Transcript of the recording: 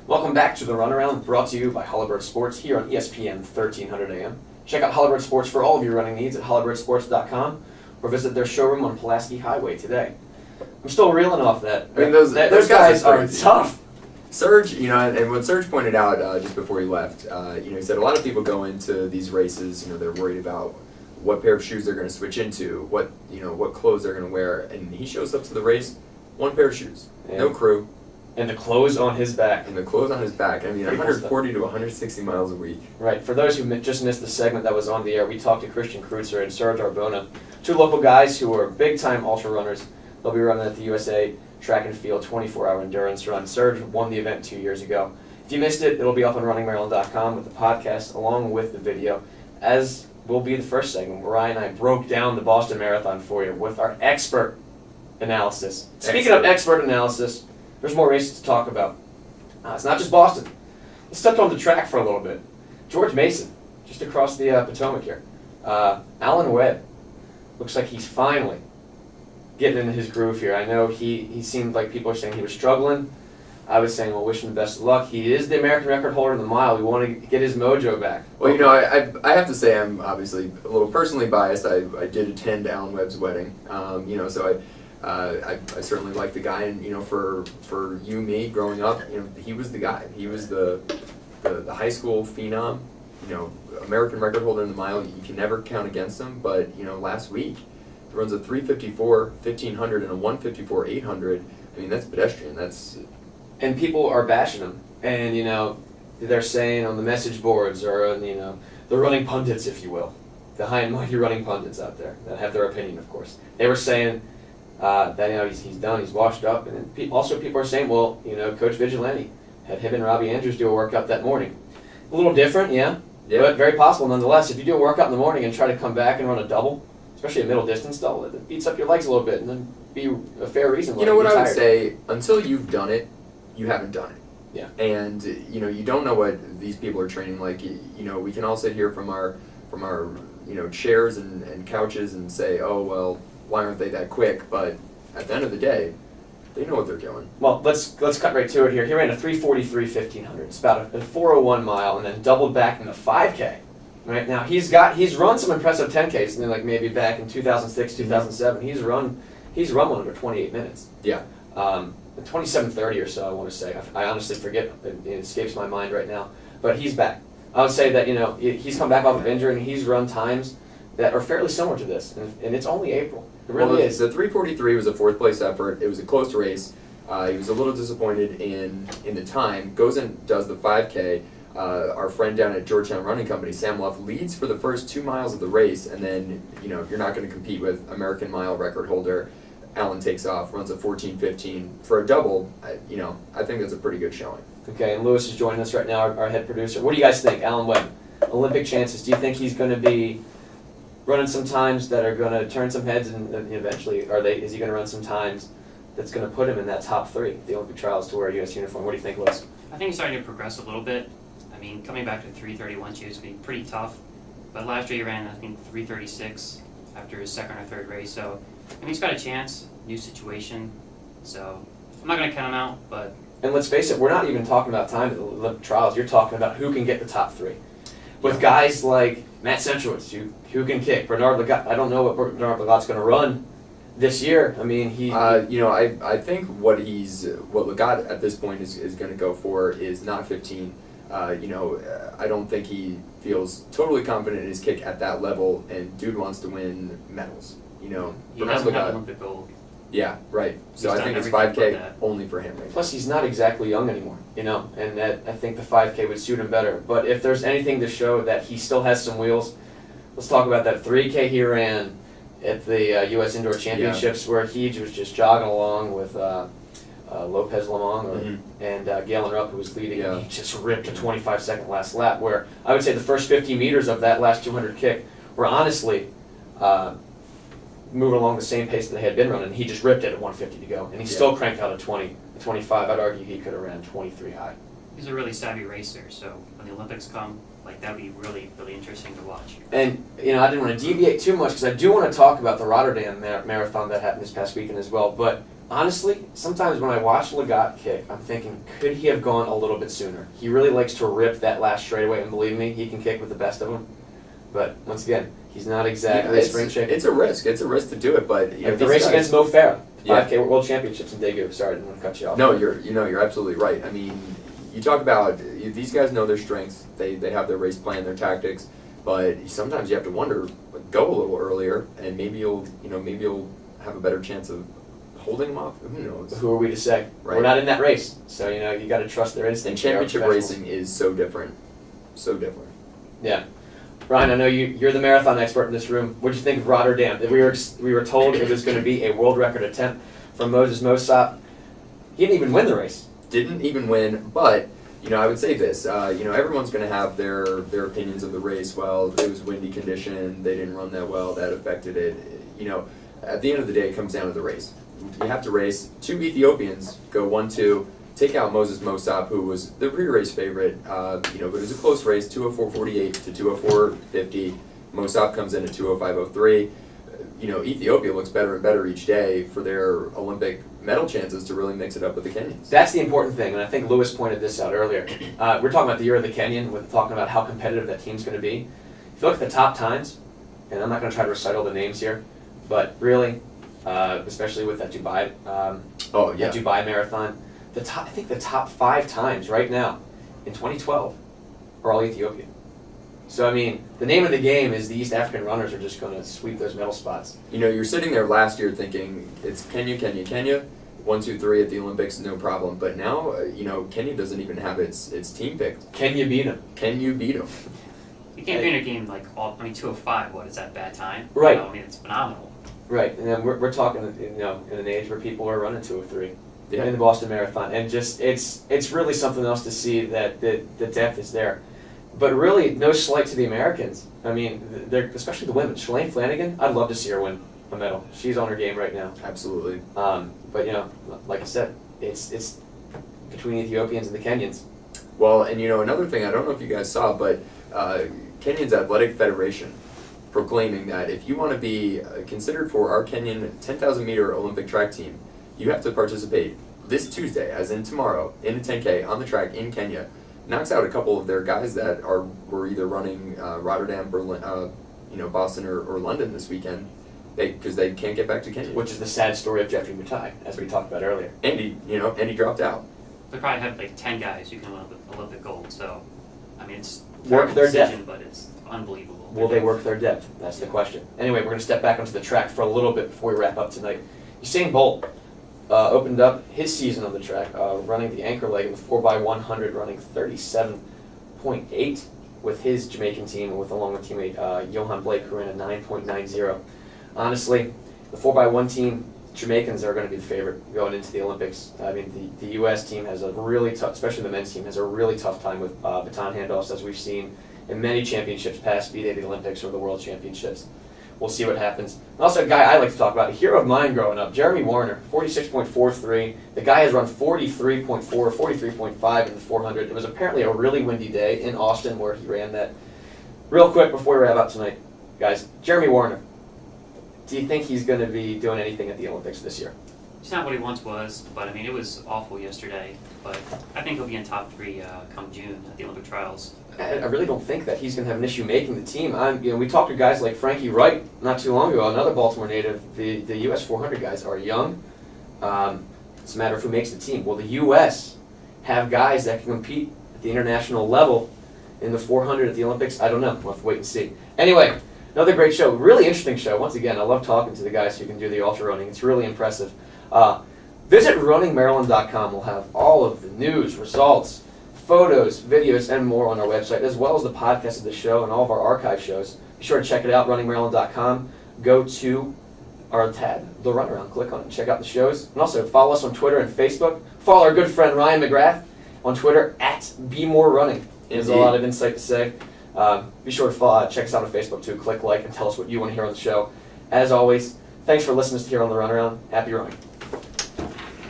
Welcome back to the Runaround, brought to you by Halliburton Sports here on ESPN 1300 AM. Check out Halliburton Sports for all of your running needs at halliburtonsports.com or visit their showroom on Pulaski Highway today. I'm still reeling off that. I mean, those guys are tough. Serge, and what Serge pointed out just before he left, he said a lot of people go into these races, they're worried about what pair of shoes they're going to switch into, what clothes they're going to wear, and he shows up to the race, one pair of shoes, no crew. And the clothes on his back. I mean, 140 to 160 miles a week. Right. For those who just missed the segment that was on the air, we talked to Christian Kreutzer and Serge Arbona, two local guys who are big-time ultra runners. They'll be running at the USA Track and Field 24-hour endurance run. Serge won the event 2 years ago. If you missed it, it'll be up on runningmaryland.com with the podcast along with the video, as will be the first segment where Ryan and I broke down the Boston Marathon for you with our expert analysis. Speaking of expert analysis, there's more races to talk about. It's not just Boston. Let's step on the track for a little bit. George Mason, just across the Potomac here. Alan Webb, looks like he's finally getting into his groove here. I know he seemed like people are saying he was struggling. I was saying, well, wish him the best of luck. He is the American record holder in the mile. We want to get his mojo back. Well, I have to say I'm obviously a little personally biased. I did attend Alan Webb's wedding, so I certainly like the guy, and for me growing up, he was the guy. He was the high school phenom, American record holder in the mile. You can never count against him. But last week he runs a 3:54 1500 and a 1:54 800. I mean, that's pedestrian. And people are bashing him, and they're saying on the message boards or on, the running pundits, if you will, the high and mighty running pundits out there that have their opinion, of course. They were saying that he's done, he's washed up, and then also people are saying, well, Coach Vigilante had him and Robbie Andrews do a workout that morning. A little different, yeah, but very possible nonetheless. If you do a workout in the morning and try to come back and run a double, especially a middle distance double, it beats up your legs a little bit, and then be a fair reason why what I would say, until you've done it, you haven't done it. Yeah. And you don't know what these people are training like. We can all sit here from our chairs and couches and say, oh well, why aren't they that quick? But at the end of the day, they know what they're doing. Well, let's cut right to it here. He ran a 3:43 1500. It's about a 4:01 mile, and then doubled back in the 5K. Right now, he's run some impressive 10Ks, and then like maybe back in 2006, 2007, he's run one under 28 minutes. Yeah. 27:30 or so, I want to say. I honestly forget. It escapes my mind right now. But he's back. I would say that he's come back off of injury, and he's run times that are fairly similar to this, and it's only April. It really is. The 3:43 was a fourth place effort. It was a close race. He was a little disappointed in the time. Goes and does the 5K. Our friend down at Georgetown Running Company, Sam Luff, leads for the first 2 miles of the race, and then you're not going to compete with American mile record holder. Alan takes off, runs a 14:15 for a double. I think that's a pretty good showing. Okay, and Lewis is joining us right now, our head producer. What do you guys think, Alan Webb? Olympic chances. Do you think he's going to be running some times that are going to turn some heads, and eventually, is he going to run some times that's going to put him in that top 3, the Olympic trials, to wear a U.S. uniform? What do you think, Lewis? I think he's starting to progress a little bit. I mean, coming back to 3:31 shoes would be pretty tough. But last year he ran, I think, 3:36 after his second or third race. So, I mean, he's got a chance, new situation. So, I'm not going to count him out, but... And let's face it, we're not even talking about time at the Olympic trials. You're talking about who can get the top 3. With guys like Matt Centrowitz, who can kick. Bernard Lagat, I don't know what Bernard Lagat's going to run this year. I mean, I think what Lagat at this point is going to go for is not 15. I don't think he feels totally confident in his kick at that level, and dude wants to win medals. He doesn't have Olympic gold. Yeah, right. So I think it's 5K only for him right now. Plus, he's not exactly young anymore, and I think the 5K would suit him better. But if there's anything to show that he still has some wheels, let's talk about that 3K he ran at the U.S. Indoor Championships, where he was just jogging along with Lopez Lamong and Galen Rupp, who was leading, and he just ripped a 25-second last lap, where I would say the first 50 meters of that last 200 kick were honestly moving along the same pace that they had been running. He just ripped it at 150 to go, and he still cranked out a 20, a 25. I'd argue he could have ran 23 high. He's a really savvy racer, so when the Olympics come, that would be really, really interesting to watch. And, I didn't want to deviate too much because I do want to talk about the Rotterdam Marathon that happened this past weekend as well, but Honestly, sometimes when I watch Legat kick, I'm thinking, could he have gone a little bit sooner? He really likes to rip that last straightaway, and believe me, he can kick with the best of them. But once again, he's not exactly a spring chicken. It's a risk. It's a risk to do it, but the race against Mo Farah, 5K World Championships in Daegu. Sorry, I didn't want to cut you off. No, you're absolutely right. I mean, you talk about these guys know their strengths. They have their race plan, their tactics, but sometimes you have to wonder, go a little earlier, and maybe you'll have a better chance of holding them off. Who knows? Who are we to say? Right. We're not in that race, so you got to trust their instincts. And championship racing is so different, so different. Yeah. Ryan, I know you're the marathon expert in this room. What did you think of Rotterdam? We were told it was going to be a world record attempt from Moses Mosop. He didn't even win the race. Didn't even win, but I would say this. Everyone's going to have their opinions of the race. Well, it was windy condition. They didn't run that well. That affected it. At the end of the day, it comes down to the race. You have to race. 2 Ethiopians go 1-2. Take out Moses Mosop, who was the pre-race favorite, but it was a close race, 2:04.48 to 2:04.50. Mosop comes in at 2:05.03. Ethiopia looks better and better each day for their Olympic medal chances to really mix it up with the Kenyans. That's the important thing, and I think Lewis pointed this out earlier. We're talking about the year of the Kenyan, with talking about how competitive that team's going to be. If you look at the top times, and I'm not going to try to recite all the names here, but really, especially with that Dubai, that Dubai marathon. I think the top 5 times right now in 2012 are all Ethiopian. So, I mean, the name of the game is the East African runners are just going to sweep those medal spots. You're sitting there last year thinking, it's Kenya, 1, 2, 3 at the Olympics, no problem. But now, Kenya doesn't even have its team picked. Can you beat them? Can you beat them? You can't be in a game like 2:05. What is that, bad time? Right. It's phenomenal. Right, and then we're talking, in an age where people are running 2:03. Yeah. In the Boston Marathon, and just it's really something else to see that the depth is there, but really no slight to the Americans. I mean, they're especially the women. Shalane Flanagan, I'd love to see her win a medal. She's on her game right now. Absolutely. But like I said, it's between Ethiopians and the Kenyans. Well, and another thing, I don't know if you guys saw, but Kenyan's Athletic Federation proclaiming that if you want to be considered for our Kenyan 10,000 meter Olympic track team, you have to participate this Tuesday, as in tomorrow, in a 10K on the track in Kenya. Knocks out a couple of their guys that were either running Rotterdam, Berlin, Boston or London this weekend, because they can't get back to Kenya. Which is the sad story of Jeffrey Mutai, as we talked about earlier. And he dropped out. They probably have like 10 guys who can win Olympic gold. So, I mean, it's work their depth, but it's unbelievable. Will they work their depth? That's the question. Anyway, we're going to step back onto the track for a little bit before we wrap up tonight. Usain Bolt opened up his season on the track, running the anchor leg in the 4x100, running 37.8 with his Jamaican team, along with teammate Johan Blake, who ran a 9.90. Honestly, the 4x1 team, Jamaicans are going to be the favorite going into the Olympics. I mean, the U.S. team has a really tough, especially the men's team, has a really tough time with baton handoffs, as we've seen in many championships past, be they the Olympics or the World Championships. We'll see what happens. And also, a guy I like to talk about, a hero of mine growing up, Jeremy Warner, 46.43. The guy has run 43.4, 43.5 in the 400. It was apparently a really windy day in Austin where he ran that. Real quick before we wrap up tonight, guys, Jeremy Warner, do you think he's going to be doing anything at the Olympics this year? He's not what he once was, but I mean, it was awful yesterday. But I think he'll be in top 3 come June at the Olympic trials. I really don't think that he's going to have an issue making the team. We talked to guys like Frankie Wright not too long ago, another Baltimore native. The U.S. 400 guys are young. It's a matter of who makes the team. Will the U.S. have guys that can compete at the international level in the 400 at the Olympics? I don't know. We'll have to wait and see. Anyway, another great show. Really interesting show. Once again, I love talking to the guys who can do the ultra running. It's really impressive. Visit runningmaryland.com. We'll have all of the news, results, photos, videos, and more on our website, as well as the podcast of the show and all of our archive shows. Be sure to check it out, runningmaryland.com. Go to our tab, The Runaround. Click on it and check out the shows. And also follow us on Twitter and Facebook. Follow our good friend Ryan McGrath on Twitter @BeMoreRunning. He has a lot of insight to say. Be sure to check us out on Facebook too. Click like and tell us what you want to hear on the show. As always, thanks for listening to here on The Runaround. Happy running.